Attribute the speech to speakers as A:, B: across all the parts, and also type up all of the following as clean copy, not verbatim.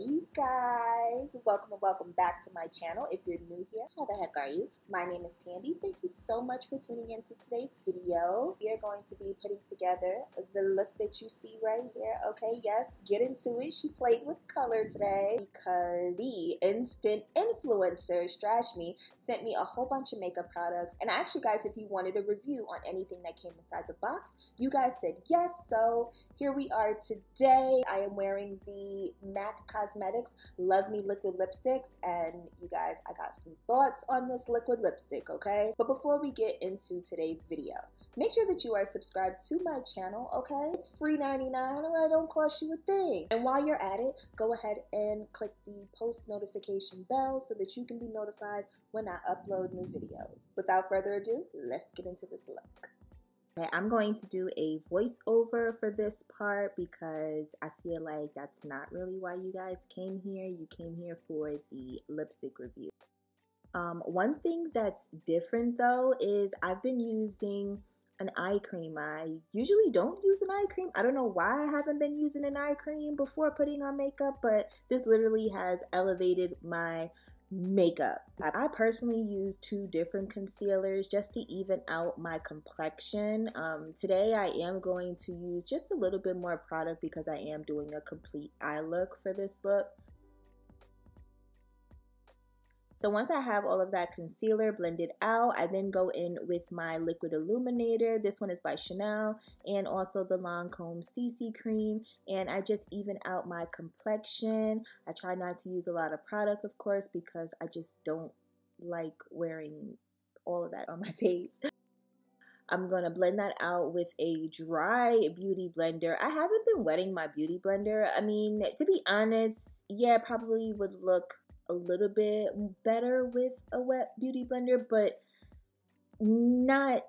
A: Hey guys, welcome and welcome back to my channel. If you're new here, how the heck are you? My name is Tandy. Thank you so much for tuning into today's video. We are going to be putting together the look that you see right here. Okay, yes, get into it. She played with color today because the instant influencer Strashme sent me a whole bunch of makeup products. And actually, guys, if you wanted a review on anything that came inside the box, you guys said yes. So here we are today. I am wearing the MAC Cosmetics Love Me Liquid Lipsticks, and you guys, I got some thoughts on this liquid lipstick, okay? But before we get into today's video, make sure that you are subscribed to my channel, okay? It's free 99, or it don't cost you a thing. And while you're at it, go ahead and click the post notification bell so that you can be notified when I upload new videos. Without further ado, let's get into this look. Okay, I'm going to do a voiceover for this part because I feel like that's not really why you guys came here. You came here for the lipstick review. One thing that's different though is I've been using an eye cream. I usually don't use an eye cream. I don't know why I haven't been using an eye cream before putting on makeup, but this literally has elevated my makeup. I personally use two different concealers just to even out my complexion. Today I am going to use just a little bit more product because I am doing a complete eye look for this look. So once I have all of that concealer blended out, I then go in with my liquid illuminator. This one is by Chanel, and also the Lancome CC cream, and I just even out my complexion. I try not to use a lot of product, of course, because I just don't like wearing all of that on my face. I'm gonna blend that out with a dry beauty blender. I haven't been wetting my beauty blender. I mean, to be honest, yeah, it probably would look a little bit better with a wet beauty blender, but not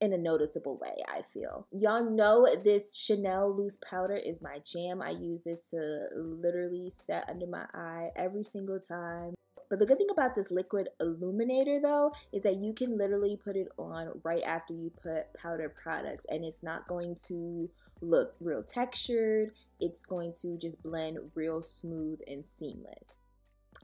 A: in a noticeable way, I feel. Y'all know this Chanel loose powder is my jam. I use it to literally set under my eye every single time. But the good thing about this liquid illuminator though is that you can literally put it on right after you put powder products, and it's not going to look real textured. It's going to just blend real smooth and seamless.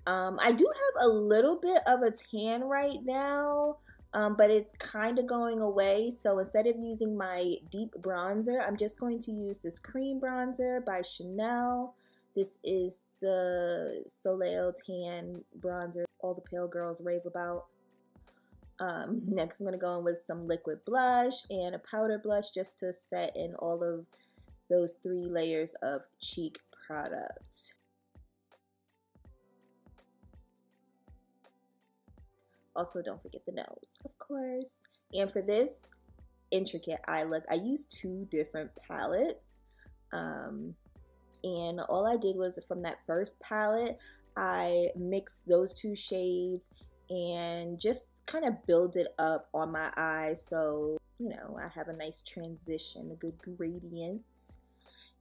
A: I do have a little bit of a tan right now, but it's kind of going away. So instead of using my deep bronzer, I'm just going to use this cream bronzer by Chanel. This is the Soleil Tan bronzer all the pale girls rave about. Next I'm going to go in with some liquid blush and a powder blush just to set in all of those 3 layers of cheek product. Also, don't forget the nose, of course. And for this intricate eye look, I used 2 different palettes. And all I did was from that first palette, I mixed those 2 shades and just kind of build it up on my eyes. So, you know, I have a nice transition, a good gradient.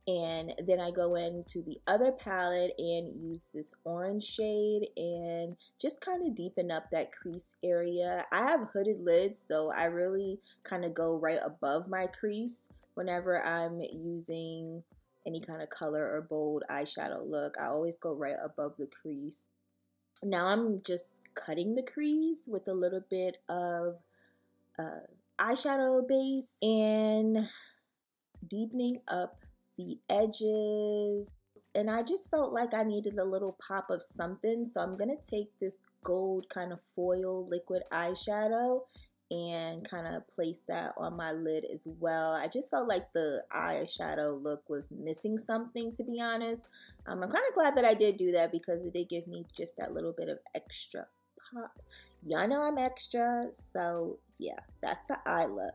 A: And then I go into the other palette and use this orange shade and just kind of deepen up that crease area. I have hooded lids, so I really kind of go right above my crease whenever I'm using any kind of color or bold eyeshadow look. I always go right above the crease. Now I'm just cutting the crease with a little bit of eyeshadow base and deepening up the edges, and I just felt like I needed a little pop of something, so I'm gonna take this gold kind of foil liquid eyeshadow and kind of place that on my lid as well. I just felt like the eyeshadow look was missing something, to be honest. I'm kind of glad that I did do that because it did give me just that little bit of extra pop. Y'all know I'm extra, so yeah, that's the eye look.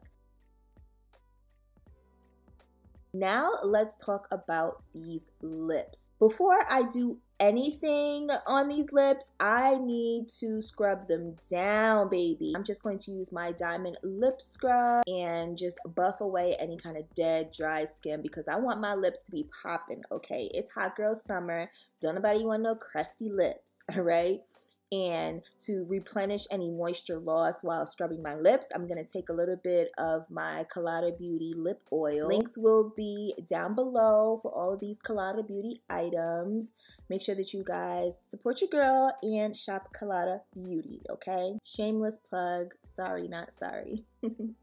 A: Now let's talk about these lips. Before I do anything on these lips, I need to scrub them down, baby. I'm just going to use my Diamond Lip Scrub and just buff away any kind of dead, dry skin because I want my lips to be popping, okay? It's hot girl summer. Don't nobody want no crusty lips, all right? And to replenish any moisture loss while scrubbing my lips, I'm going to take a little bit of my Colada Beauty lip oil. Links will be down below for all of these Colada Beauty items. Make sure that you guys support your girl and shop Colada Beauty, okay? Shameless plug. Sorry, not sorry.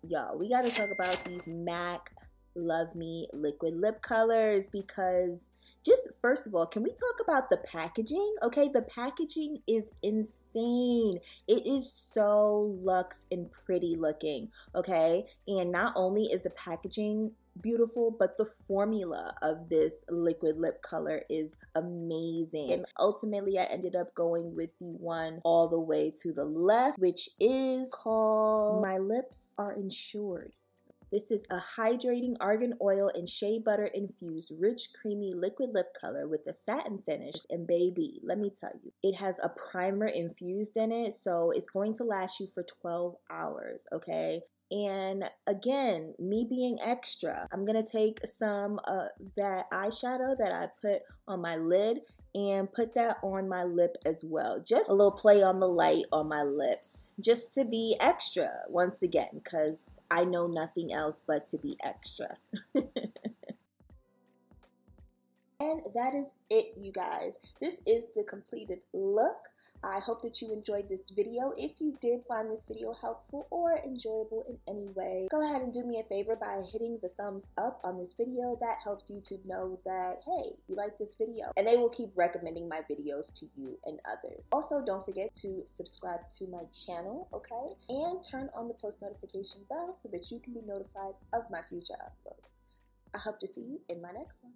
A: Y'all, we got to talk about these MAC Love Me liquid lip colors, because just first of all, can we talk about the packaging? Okay, the packaging is insane. It is so luxe and pretty looking, okay? And not only is the packaging beautiful, but the formula of this liquid lip color is amazing. And ultimately, I ended up going with the one all the way to the left, which is called My Lips Are Insured. This is a hydrating argan oil and shea butter infused rich creamy liquid lip color with a satin finish. And baby, let me tell you, it has a primer infused in it, so it's going to last you for 12 hours, okay? And again, me being extra, I'm gonna take some of that eyeshadow that I put on my lid and put that on my lip as well. Just a little play on the light on my lips, just to be extra once again, because I know nothing else but to be extra. And that is it, you guys. This is the completed look. I hope that you enjoyed this video. If you did find this video helpful or enjoyable in any way, go ahead and do me a favor by hitting the thumbs up on this video. That helps YouTube know that, hey, you like this video. And they will keep recommending my videos to you and others. Also, don't forget to subscribe to my channel, okay? And turn on the post notification bell so that you can be notified of my future uploads. I hope to see you in my next one.